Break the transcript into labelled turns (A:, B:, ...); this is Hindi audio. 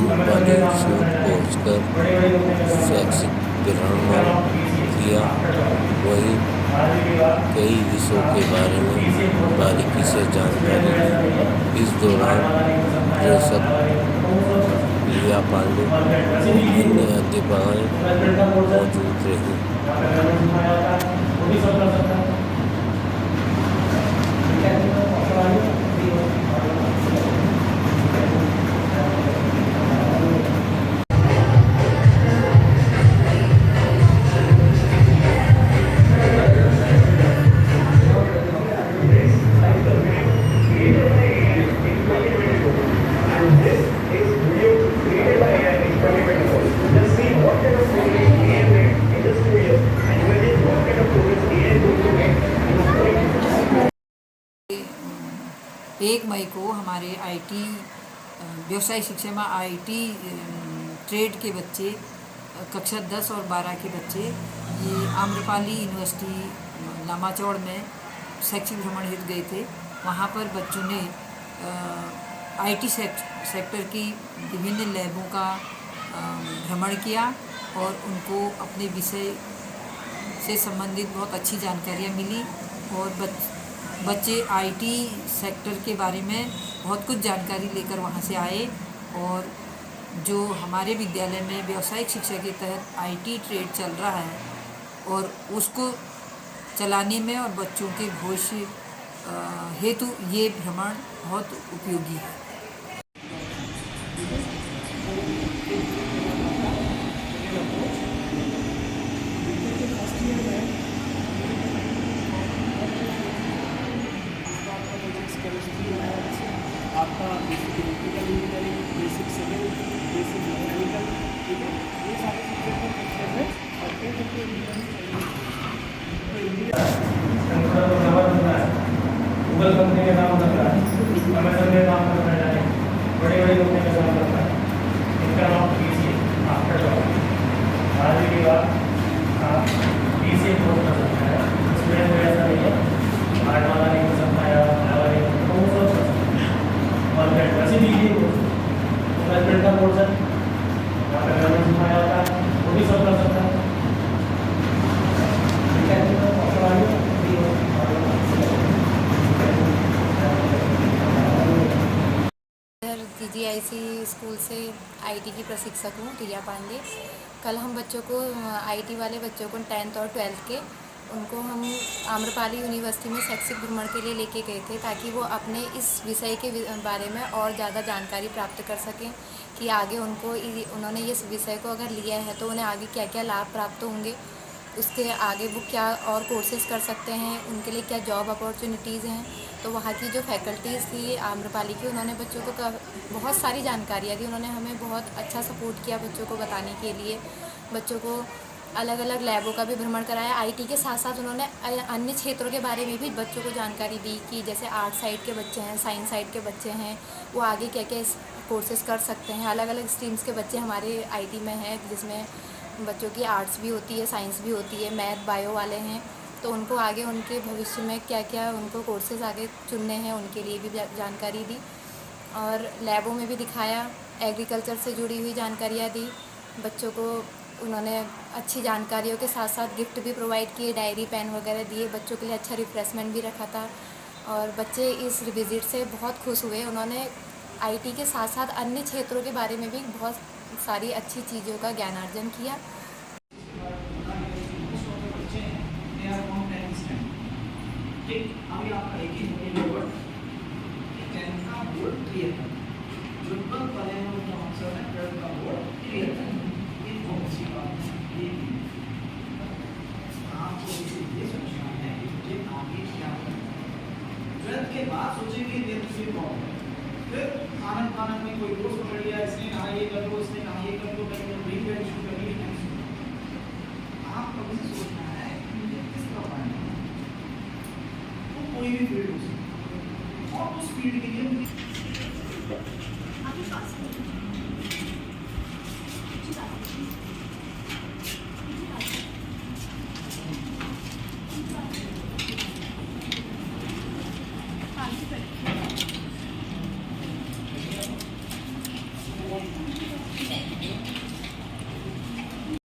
A: अम्बानी पहुंचकर शैक्षिक भ्रमण किया। वहीं कई विषयों के बारे में बारीकी से जानकारी ली। इस दौरान प्रेषक रिया पांडे और अन्य अध्यापक मौजूद रहीं।
B: एक मई को हमारे आईटी व्यवसाय शिक्षा में आईटी ट्रेड के बच्चे कक्षा 10 और 12 के बच्चे ये आम्रपाली यूनिवर्सिटी लामाचौड़ में शैक्षिक भ्रमण हेतु गए थे। वहाँ पर बच्चों ने आईटी सेक्टर की विभिन्न लैबों का भ्रमण किया और उनको अपने विषय से संबंधित बहुत अच्छी जानकारियाँ मिली और बच्चे आईटी सेक्टर के बारे में बहुत कुछ जानकारी लेकर वहाँ से आए। और जो हमारे विद्यालय में व्यावसायिक शिक्षा के तहत आईटी ट्रेड चल रहा है और उसको चलाने में और बच्चों के भविष्य हेतु ये भ्रमण बहुत उपयोगी है।
C: आपका basic electrical engineering, basic civil, basic mechanical, ठीक है, ये सारे सब्जेक्ट में और फिर गूगल कंपनी का नाम कर रहा है, अमेजन का नाम कर रहा है, बड़े बड़े कंपनी का नाम कर रहा है, इनका नाम बीसीए आफ्टर जॉब। आज की बात आप बीसीए कोर्स कर सकते हैं, स्टूडेंट ऐसा नहीं है आर्ट वाला नहीं कर सकता या वाला नहीं कर सकता, वो सब कर सकते हैं। और फिर वैसे भी ये मैनेजमेंट का कोर्स है, यहाँ पर मैनेजमेंट सिखाया जाता है, वो भी सब कर सकता है।
D: TGIC स्कूल से आईटी की प्रशिक्षक हूँ रिया पांडे। कल हम बच्चों को आईटी वाले बच्चों को 10th और 12th के उनको हम आम्रपाली यूनिवर्सिटी में शैक्षिक भ्रमण के लिए लेके गए थे ताकि वो अपने इस विषय के बारे में और ज़्यादा जानकारी प्राप्त कर सकें कि आगे उन्होंने इस विषय को अगर लिया है तो उन्हें आगे क्या क्या लाभ प्राप्त होंगे, उसके आगे वो क्या और कोर्सेज़ कर सकते हैं, उनके लिए क्या जॉब अपॉर्चुनिटीज़ हैं। तो वहाँ की जो फैकल्टीज़ थी आम्रपाली की, उन्होंने बच्चों को बहुत सारी जानकारियाँ दी। उन्होंने हमें बहुत अच्छा सपोर्ट किया बच्चों को बताने के लिए। बच्चों को अलग अलग लैबों का भी भ्रमण कराया। आईटी के साथ साथ उन्होंने अन्य क्षेत्रों के बारे में भी बच्चों को जानकारी दी कि जैसे आर्ट साइड के बच्चे हैं, साइंस साइड के बच्चे हैं, वो आगे क्या क्या कोर्सेज़ कर सकते हैं। अलग अलग स्ट्रीम्स के बच्चे हमारे आईटी में हैं, जिसमें बच्चों की आर्ट्स भी होती है, साइंस भी होती है, मैथ बायो वाले हैं। तो उनको आगे उनके भविष्य में क्या क्या उनको कोर्सेज़ आगे चुनने हैं, उनके लिए भी जानकारी दी। और लैबों में भी दिखाया, एग्रीकल्चर से जुड़ी हुई जानकारियाँ दी बच्चों को। उन्होंने अच्छी जानकारियों के साथ साथ गिफ्ट भी प्रोवाइड किए, डायरी पेन वगैरह दिए, बच्चों के लिए अच्छा रिफ्रेशमेंट भी रखा था। और बच्चे इस विज़िट से बहुत खुश हुए। उन्होंने आईटी के साथ साथ अन्य क्षेत्रों के बारे में भी बहुत सारी अच्छी चीज़ों का ज्ञानार्जन किया।
C: अभी आपका एक ही बोर्ड 10th का बोर्ड क्लियर है, जो कल वाले हैं उनको आंसर है 12th का बोर्ड क्लियर है। ये बहुत अच्छी बात है। आपको ये सोचना है कि मुझे आगे क्या करना है। 12th के बाद सोचेंगे ये दूसरी प्रॉब्लम है। फिर आनंद में कोई कोर्स पकड़ लिया, इसने कहा ये कर लो, इसने कहा ये कर लो, कहीं ब्रेक वेट शुरू कर ली। आपको भी सोचना है कि मुझे किस तरह पढ़ना है। कोई भी फील्ड हो सकती है और उस फील्ड के लिए